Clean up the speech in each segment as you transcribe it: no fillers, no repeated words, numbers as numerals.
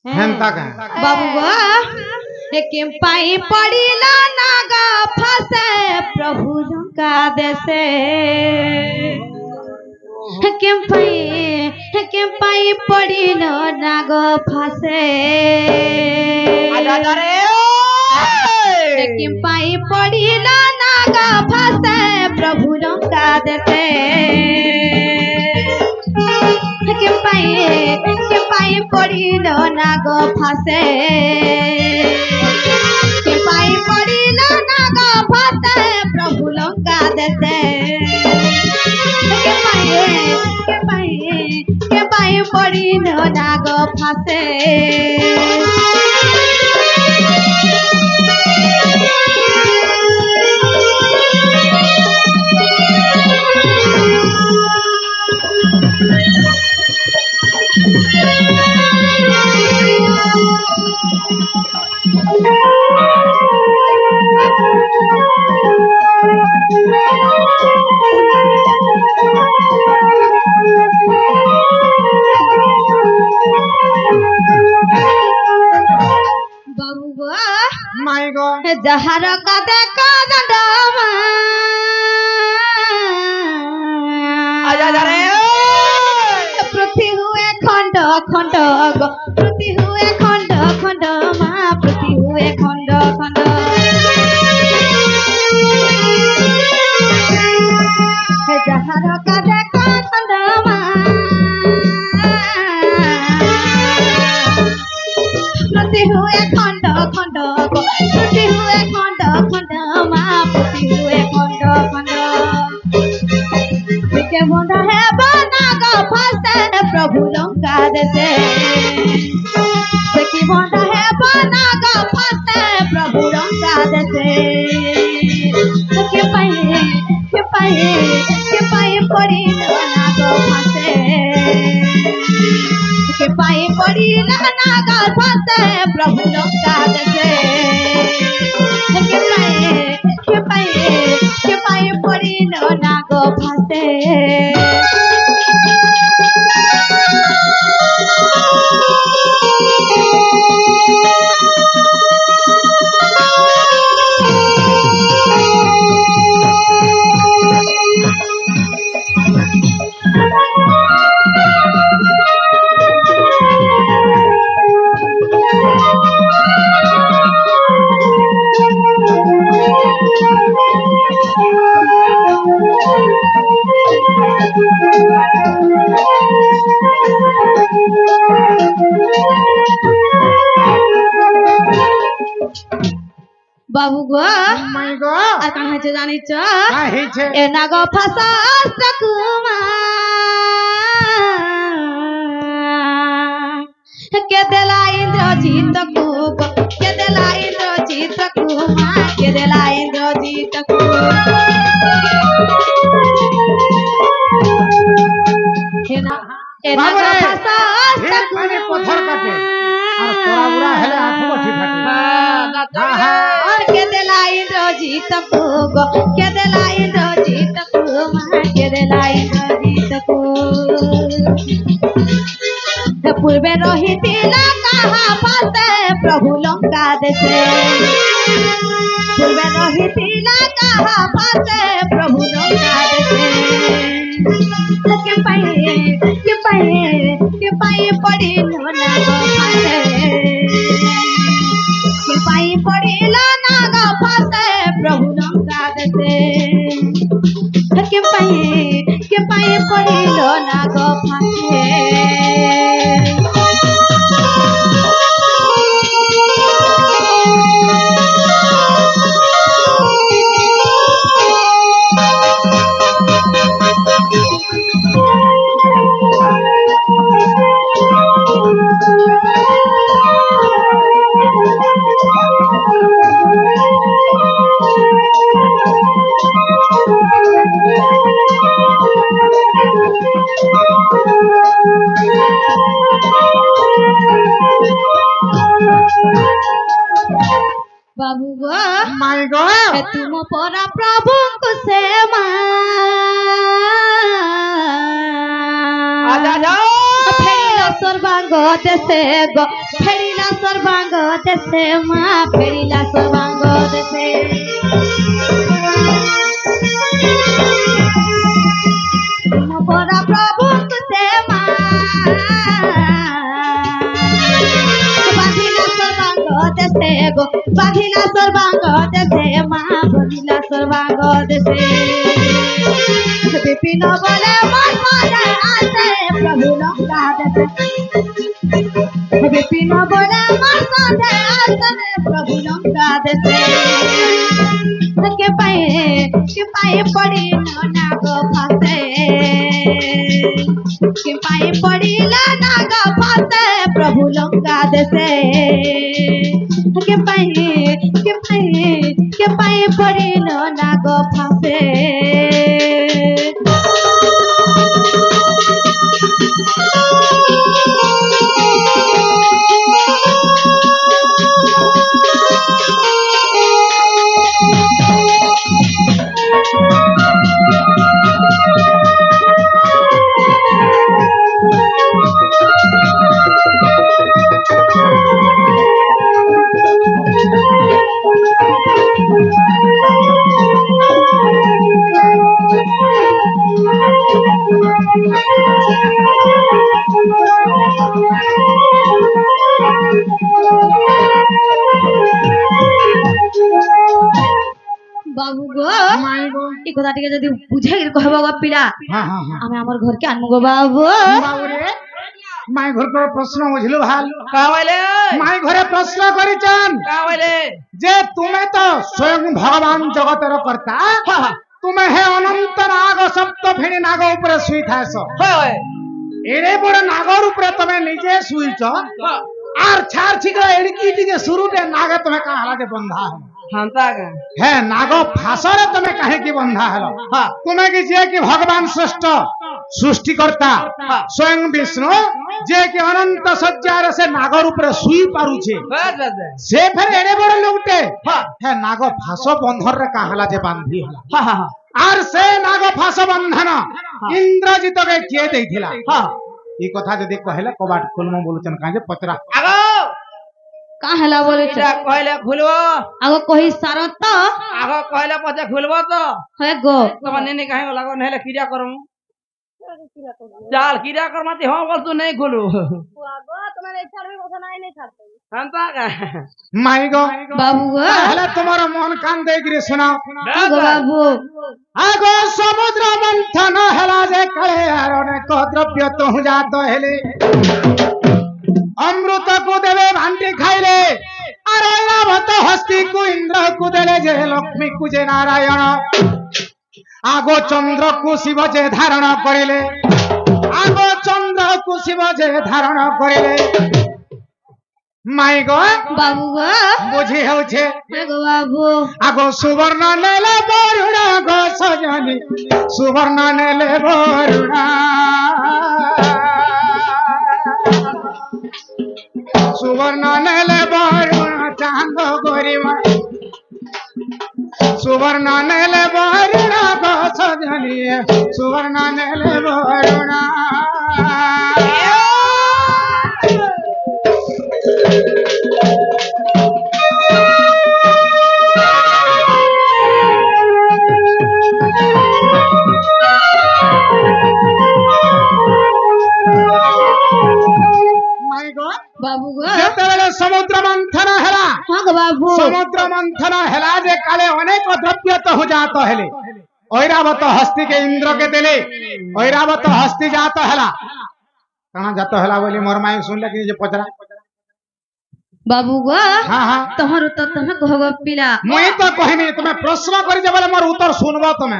हेंता का बाबू गो के पाई पड़ीला नागा फसे प्रभु का देसे के पाई पड़ीला नागा फसे के पाई पड़ीला नागा फसे प्रभु का देसे के पाई पड़ील नाग फासे के पाई पड़ील नाग फासे प्रभु लंका देते के पाई पड़ील नाग फासे जहर का देखा दंडमा प्रति हुए खंड खंड प्रति हुए खंड खंड माँ प्रति हुए खंड खंड जहर का देखा दंडमा प्रति हुए खंड खंड प्रति हुए खंड खंड माँ प्रति हुए खंड खंड के बंधा है बना का फसे प्रभु लंका देसे की बंधा है बना का फसे प्रभु लंका देसे के पाए पड़ी ना का फसे के पाए पड़ी ना का फसे प्रभु लंका देसे के पाए पड़ी ना का फसे बाबू गो आ कहाँ छे जानी छ ए नाग फसा सकुमा के देला इंद्रजीत को के देला इंद्रजीत को के देला इंद्रजीत को ए नाग फसा माने पत्थर काटे और तोरा बुरा हेले आठो बठी फाटे के देला इंद्रजीत को के देला इंद्रजीत को के देला इंद्रजीत को पूर्वे रही तिला कहा पाते प्रभु लंका देसे पूर्वे रही तिला कहा पाते प्रभु लंका देसे के पाए पड़ी ना फासे के पाए पड़ी ना फासे प्रभु लंका देसे के पाए पड़ी ना फासे बाबू गो तुम परा प्रभु को सेवा फेरिल সর্বাঙ্গ দেশে গো ফেরিলা সর্বাঙ্গ দেশে মা ফেরিলা সর্বাঙ্গ দেশে পরা প্রভু তুতে মা বাঁধিলা সর্বাঙ্গ দেশে গো বাঁধিলা সর্বাঙ্গ দেশে মা বাঁধিলা সর্বাঙ্গ দেশে বিপিন বলে মোর মনে আসে প্রভু লঙ্কা দেশে বিপিন বলে মোর মনে আসে প্রভু লঙ্কা দেশে के पाए पड़ी ना गो फासे के पाए पड़ी ना गो फासे प्रभु लंका देसे के पाए पड़ी ना गो फासे बाबू गो माई गो ई কথা টিকে যদি বুঝাই কহব গো পিলা হ্যাঁ হ্যাঁ হ্যাঁ আমি আমার ঘরকে আনমু গো বাবু বাবুরে মাই ঘর তো প্রশ্ন বুঝলু ভাল का बोले মাই ঘরে প্রশ্ন করিছেন का बोले যে তুমি তো স্বয়ং ভগবান জগতের কর্তা তুমি হে অনন্ত নাগ সপ্ত ফেণী নাগ উপরে শুই থাইছ होय এড়ে বড় নাগর উপরে তুমি নিজে শুইছ আর ছাড় ছিক এড়কি টিকে শুরুতে নাগে তুমি কাহলা যে বন্ধা হল हंता का হে নাগ ফাঁসরে তুমি কাহে কি বন্ধা হল তুমি কি যে কি ভগবান শ্রেষ্ঠ সৃষ্টিকর্তা স্বয়ং বিষ্ণু যে কি অনন্ত সজ্জার সে নাগর উপরে শুই পারুছে बस बस সে ফের এড়ে বড় লোকটে হে নাগ ফাঁস বন্ধরে কাহলা যে বান্ধি হলা हां हां আর সে নাগ ফাঁস বন্ধন ইন্দ্রজিতকে কিয়ে দেইছিলা এই কথা যদি কহিলে কবাট খুলমু বলছেন কাজে পচরা आगो का हला बोले जा कहले खुलबो आगो कहि सारत तो आगो कहले पछे खुलबो तो है गो तब नेने काहे लागो नेले क्रिया करम चाल क्रिया कर माती हां बोल तू नहीं खुलू आगो तुम्हारे इच्छा में কথা নাই নাই ছাড়তে हंता का মাই গো बाबू गो তাহলে তোমার মন কান দেগিরে শোনাও आगो बाबू আগো সমুদ্র মন্থন হেলা যে কালে আর অনেক দ্রব্য তহু জাত হেলে অমৃত কু দেবে ভান্ডি খাইলে আর ঐরাবত হস্তি কু ইন্দ্র কু দেলে যে লক্ষ্মী কু যে নারায়ণ আগো চন্দ্র কু শিব যে ধারণ করিলে আগো চন্দ্র কু শিব যে ধারণ করিলে মাই গো बाबू गो বুঝি হচ্ছে है गो बाबू আগো সুবর্ণ নেলে বরুণ গো সজনি সুবর্ণ নেলে বরুণ সুবর্ণ নেলে বরুণ চাঁদ গরিমা সুবর্ণ নেলে বরুণ গো সজনি সুবর্ণ নেলে বরুণ মাই গো बाबू गो যেତେବେଳେ সমুদ্র মন্থন হেলা हां गो बाबू সমুদ্র মন্থন হেলা যে কালে অনেক দ্রব্য তহু জাত হেলে ঐরাবত হস্তিকে ইন্দ্রকে দেলে ঐরাবত হস্তি জাত হেলা কানা জাত হেলা বলি মোর মাই শুনলে কি যে পচরা बाबू गो হ্যাঁ হ্যাঁ तोहर तो तमे कहबो पिला মুই তো কহিনি তুমি প্রশ্ন করিছ বলে মোর উত্তর শুনবো তুমি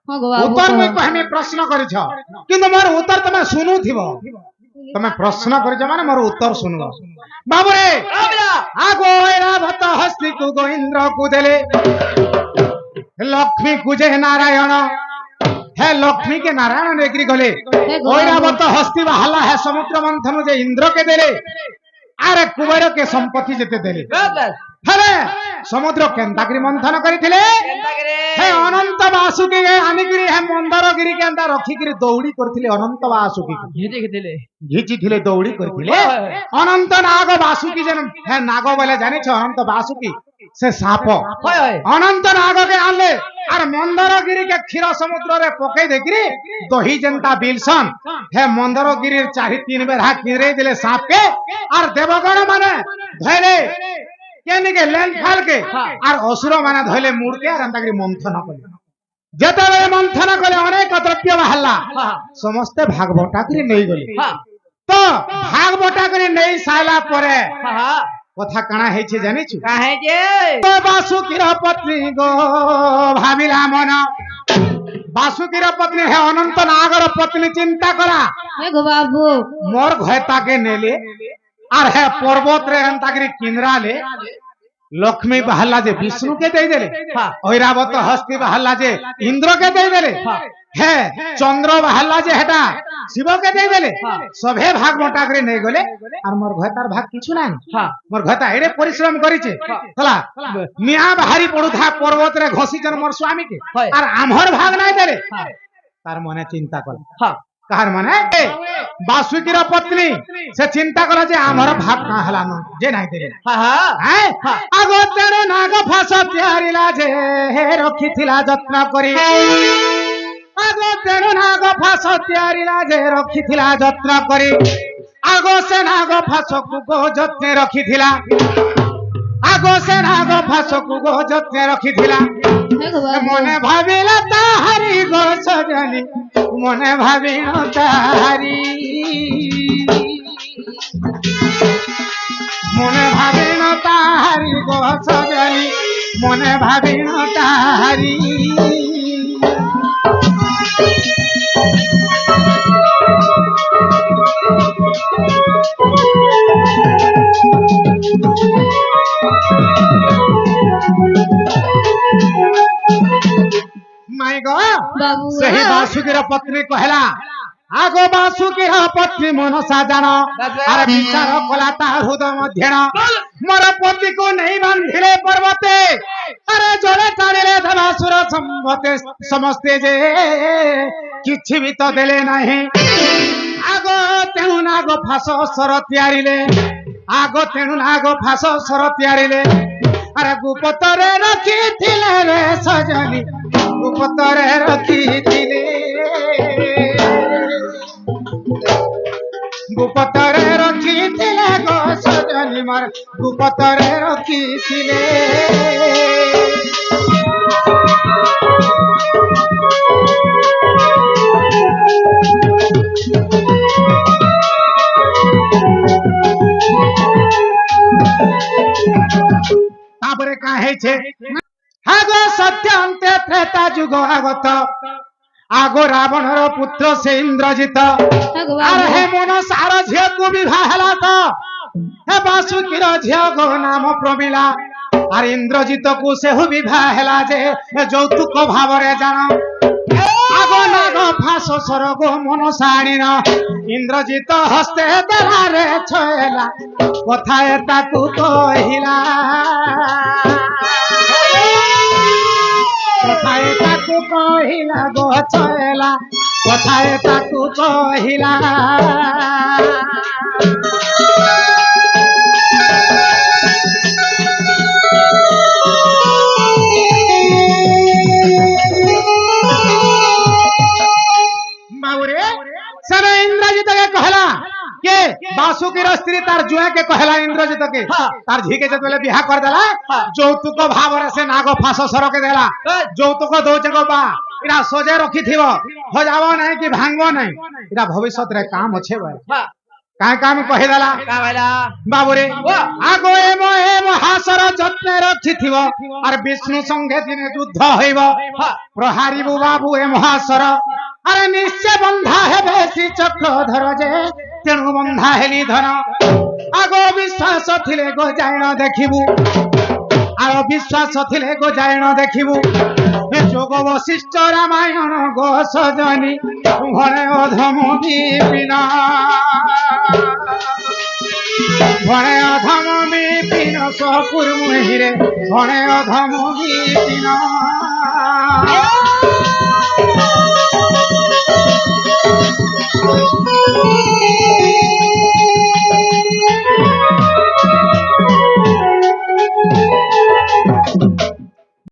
हां गो बाबू উত্তর মুই কহিনি প্রশ্ন করিছ কিন্তু মোর উত্তর তুমি শুনুথিব তুমি প্রশ্ন করিছ মানে মোর উত্তর শুনব বাবুরে आबिया আগো ঐরাবত হস্তি কু গো ইন্দ্র কু দেলে লক্ষ্মী কু যে নারায়ণ হে লক্ষ্মী কে নারায়ণ নেগ্রি গলে हे गो ঐরাবত হস্তি বাহালা হে সমুদ্র মন্থন যে ইন্দ্র কে দেলে আরে কুবের কে সম্পত্তি যেতে দেলে बस बस হলে সমুদ্র কেন্দাকরি মন্থন করিଥିଲେ କେନ୍ତା କିରେ? হে অনন্ত বাসুকি আনিকি হে মন্দরগিরি কেন্দা রখিকি দৌড়ি করଥିଲେ অনন্ত বাসুকি ଘିଚିଥିଲେ ঘিচিଥିଲେ দৌড়ি করଥିଲେ হয়। অনন্ত নাগ বাসুকি যেন হে নাগ বলে জানিছ অনন্ত বাসুকি সে সাপ হয় হয় অনন্ত নাগকে আনলে আর মন্দরগিরিকে ক্ষীর সমুদ্রে পকাই দেখিরি দহি জেন্তা বিলসন হে মন্দরগিরির চারি তিন বেড়া কিরে দিলে সাপকে আর দেবগণ মানে ধরে কেনিকে লেন ফালকে আর অসুর মানে ধইলে মুড়কে আর এন্তাকরি মন্থন কলে যেতবে মন্থন কলে অনেক দ্রব্য বাহারলা সমস্তে ভাগ বটা করে নেই গলে তো ভাগ বটা করে নেই সাইলা পরে কথা কানা হয়েছে জানিছু କାହିଁ ଯେ বাসুকির পত্নী গো ভাবিলা মন বাসুকির পত্নী হে অনন্ত নাগর পত্নী চিন্তা করা हे गो बाबू মোর ঘরে তাকে নেলে আর হে পর্বত রে তাকে কিনরালে লক্ষ্মী বাহারলা যে বিষ্ণুকে দেই দেলে ঐরাবত হস্তি বাহারলা যে ইন্দ্রকে দেই দেলে হে চন্দ্র বাহারলা যে হেটা শিবকে দেই দেলে সবে ভাগ মোটা করে নেই গলে আর মোর ঘরে তার ভাগ কিছু নাই মোর ঘরে তা এড়ে পরিশ্রম করিছে হলা মিয়া বাহারি পড়ুথা পর্বত রে ঘষিছেন মোর স্বামীকে আর আমর ভাগ নাই দেলে তার মনে চিন্তা কর কার মানে বাসুকির পত্নী সে চিন্তা করা যে আমার ভাগ না হেলান যে নাই দেলে আগ তেণু নাগ ফাঁস তিয়ারিলা যে রখিথিলা যত্ন করি আগ তেণু নাগ ফাঁস তিয়ারিলা যে রখিথিলা যত্ন করি আগ সে নাগ ফাঁসকু গো যত্নে রখিথিলা আগ সে নাগ ফাঁসকু গো যত্নে রখিথিলা हे गो बाबू মনে ভাবিলা তাহারি গো সজনী মনে ভাবিল তাহারি মনে ভাবিল তাহারি গো সজনী মনে ভাবিল তাহারি মাই গো बाबू ସେହି ବାସୁକୀର ପତ୍ନୀ କହିଲା ଆଗ ବାସୁକୀର ପତ୍ନୀ ମନସା ଜାଣ ଆରେ ବିଚାର କଲା ତା ହୃଦୟ ମଧ୍ୟଣ ମୋର ପତିକୁ ନେଇ ବାନ୍ଧିଲେ ପର୍ବତେ ଆରେ ଜଳେ ଟାଣିଲେ ଦେବାସୁର ସମ୍ବତେ ସମସ୍ତେ ଯେ କିଛି ବି ତ ଦେଲେ ନାହିଁ ଆଗ ତେଣୁ ନାଗ ଫାସ ସର ତିଆରିଲେ ଆଗ ତେଣୁ ନାଗ ଫାସ ସର ତିଆରିଲେ আরে গুপতরে রখিছিলে রে সজনী গুপতরে রখিছিলে গুপতরে রখিছিলে গো সজনী মোর গুপতরে রখিছিলে তারপরে কা হয়েছে আগো সত্য অন্তে ত্রেতা যুগ আগত আগো রাবণর পুত্র সে ইন্দ্রজিত हे गो আর बाबू হে মনসার ঝিଅକୁ বিবাহ ହେଲା ତ হে বাসুকীর ঝিଅ গো নাম প্রমিলা আর ইন্দ্রজিতକୁ সেহু বিবাহ ହେଲା যে যৌতুক ভাবরে জাণ আগ নাগ ফাঁস সরগ মনসাণীর ইন্দ্রজিত হস্তে দেলারে ছয়লা কথায় তাকু কহিলা কথায় তাকু কহিলা গো ছয়লা কথায় তাকু কহিলা बाबूरे सर इंद्रजित के कहला के बासुकीर स्त्री तार जुआ के कहला इंद्रजित के तार झी के जतले बिहा कर देला যৌতুক ভাবরে से नाग फास सर के देला যৌতুক দৌचे गो बा इरा सोजे रखी थिबो हो जावो नहीं कि भांगो नहीं इरा भविष्य रे काम अच्छे बा काय काम कहि देला का भला बाबूरे आगो एम हासर যত্নে रखी थिबो और विष्णु संगे दिने युद्ध হইব প্রহারিবু বাবু এ মহাসর আরে নিশ্চয় বন্ধা হেবে শ্রী চক্রধর যে তেণু বন্ধা হেলি ধন আগ বিশ্বাস থিলে গো যাইণ দেখিবু আর বিশ্বাস থিলে গো যাইণ দেখিবু এ যোগ বশিষ্ঠ রামায়ণ গো সজনী ঘরে অধম বিপিন ঘরে অধম বিপিন কুশপুর মুহিরে ধনে অধম গীতিন